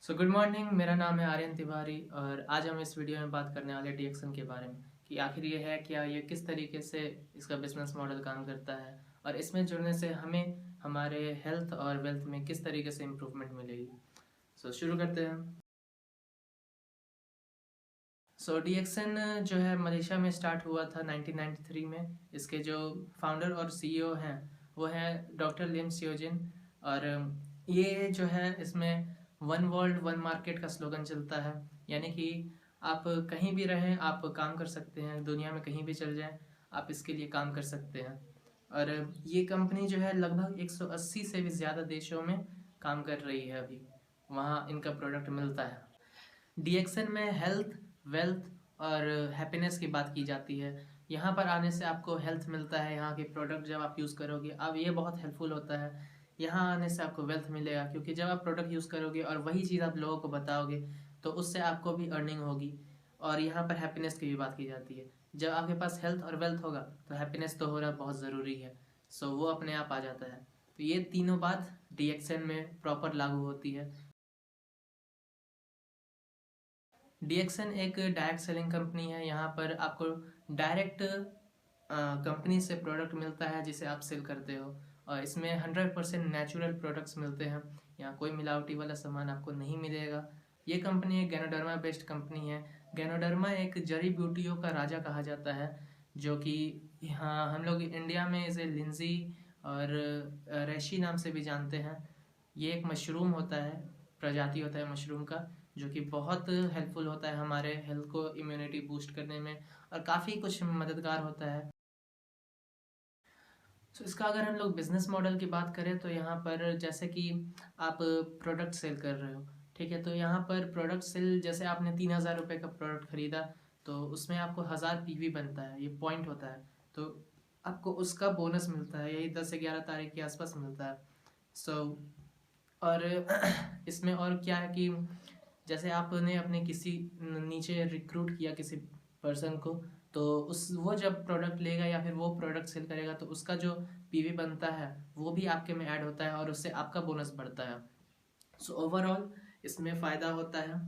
Good morning. मेरा नाम है आर्यन तिवारी और आज हम इस वीडियो में बात करने वाले डीएक्सन के बारे में कि आखिर ये है क्या, ये किस तरीके से इसका बिजनेस मॉडल काम करता है और इसमें जुड़ने से हमें हमारे हेल्थ और वेल्थ में किस तरीके से इम्प्रूवमेंट मिलेगी। शुरू करते हैं। डीएक्सन जो है मलेशिया में स्टार्ट हुआ था 1993 में। इसके जो फाउंडर और सीईओ हैं वो हैं डॉक्टर लिम सियोजिन। और ये जो है इसमें वन वर्ल्ड वन मार्केट का स्लोगन चलता है, यानी कि आप कहीं भी रहें आप काम कर सकते हैं, दुनिया में कहीं भी चल जाएं आप इसके लिए काम कर सकते हैं। और ये कंपनी जो है लगभग 180 से भी ज़्यादा देशों में काम कर रही है अभी, वहाँ इनका प्रोडक्ट मिलता है। डीएक्सन में हेल्थ, वेल्थ और हैप्पीनेस की बात की जाती है। यहाँ पर आने से आपको हेल्थ मिलता है, यहाँ के प्रोडक्ट जब आप यूज़ करोगे अब ये बहुत हेल्पफुल होता है। यहाँ आने से आपको वेल्थ मिलेगा क्योंकि जब आप प्रोडक्ट यूज़ करोगे और वही चीज़ आप लोगों को बताओगे तो उससे आपको भी अर्निंग होगी। और यहाँ पर हैप्पीनेस की भी बात की जाती है। जब आपके पास हेल्थ और वेल्थ होगा तो हैप्पीनेस तो होना बहुत ज़रूरी है। वो अपने आप आ जाता है। तो ये तीनों बात डीएक्सन में प्रॉपर लागू होती है। डीएक्सन एक डायरेक्ट सेलिंग कंपनी है। यहाँ पर आपको डायरेक्ट कंपनी से प्रोडक्ट मिलता है जिसे आप सेल करते हो, और इसमें 100% नेचुरल प्रोडक्ट्स मिलते हैं। यहाँ कोई मिलावटी वाला सामान आपको नहीं मिलेगा। ये कंपनी एक गैनोडर्मा बेस्ड कंपनी है। गैनोडर्मा एक जड़ी बूटियों का राजा कहा जाता है, जो कि यहाँ हम लोग इंडिया में इसे लिंजी और रेशी नाम से भी जानते हैं। ये एक मशरूम होता है, प्रजाति होता है मशरूम का, जो कि बहुत हेल्पफुल होता है हमारे हेल्थ को इम्यूनिटी बूस्ट करने में और काफ़ी कुछ मददगार होता है। इसका अगर हम लोग बिजनेस मॉडल की बात करें तो यहाँ पर जैसे कि आप प्रोडक्ट सेल कर रहे हो, ठीक है, तो यहाँ पर प्रोडक्ट सेल जैसे आपने 3,000 रुपये का प्रोडक्ट खरीदा तो उसमें आपको 1,000 पीवी बनता है, ये पॉइंट होता है। तो आपको उसका बोनस मिलता है, यही 10 से 11 तारीख के आसपास मिलता है। सो और इसमें और क्या है कि जैसे आपने अपने किसी नीचे रिक्रूट किया किसी पर्सन को, तो उस वो जब प्रोडक्ट लेगा या फिर वो प्रोडक्ट सेल करेगा तो उसका जो पीवी बनता है वो भी आपके में ऐड होता है और उससे आपका बोनस बढ़ता है। ओवरऑल इसमें फ़ायदा होता है।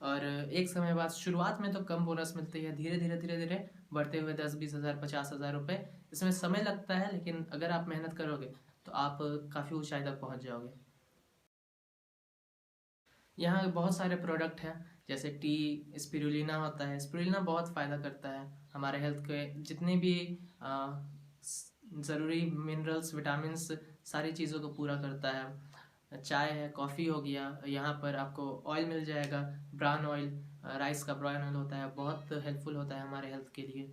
और एक समय बाद शुरुआत में तो कम बोनस मिलती है, धीरे धीरे धीरे धीरे बढ़ते हुए 10-20 हज़ार 50,000 रुपये। इसमें समय लगता है लेकिन अगर आप मेहनत करोगे तो आप काफ़ी ऊंचाई तक पहुंच जाओगे। यहाँ बहुत सारे प्रोडक्ट हैं, जैसे टी स्पिरुलिना होता है। स्पिरुलिना बहुत फ़ायदा करता है हमारे हेल्थ के, जितने भी ज़रूरी मिनरल्स विटामिन्स सारी चीज़ों को पूरा करता है। चाय है, कॉफ़ी हो गया, यहाँ पर आपको ऑयल मिल जाएगा, ब्राउन ऑयल, राइस का ब्राउन ऑयल होता है, बहुत हेल्पफुल होता है हमारे हेल्थ के लिए।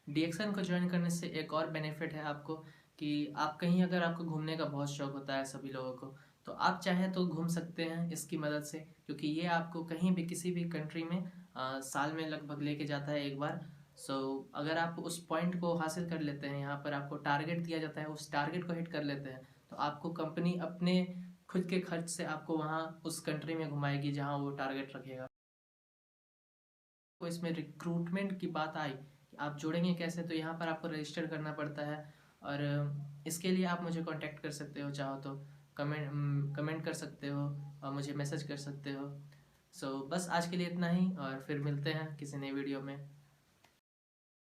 डीएक्सन को ज्वाइन करने से एक और बेनिफिट है आपको कि आप कहीं, अगर आपको घूमने का बहुत शौक होता है सभी लोगों को, तो आप चाहें तो घूम सकते हैं इसकी मदद से, क्योंकि ये आपको कहीं भी किसी भी कंट्री में साल में लगभग लेके जाता है एक बार। अगर आप उस पॉइंट को हासिल कर लेते हैं, यहाँ पर आपको टारगेट दिया जाता है, उस टारगेट को हिट कर लेते हैं तो आपको कंपनी अपने खुद के खर्च से आपको वहाँ उस कंट्री में घुमाएगी जहाँ वो टारगेट रखेगा। तो इसमें रिक्रूटमेंट की बात आई कि आप जोड़ेंगे कैसे, तो यहाँ पर आपको रजिस्टर करना पड़ता है। और इसके लिए आप मुझे कांटेक्ट कर सकते हो, चाहो तो कमेंट कर सकते हो और मुझे मैसेज कर सकते हो। बस आज के लिए इतना ही और फिर मिलते हैं किसी नई वीडियो में।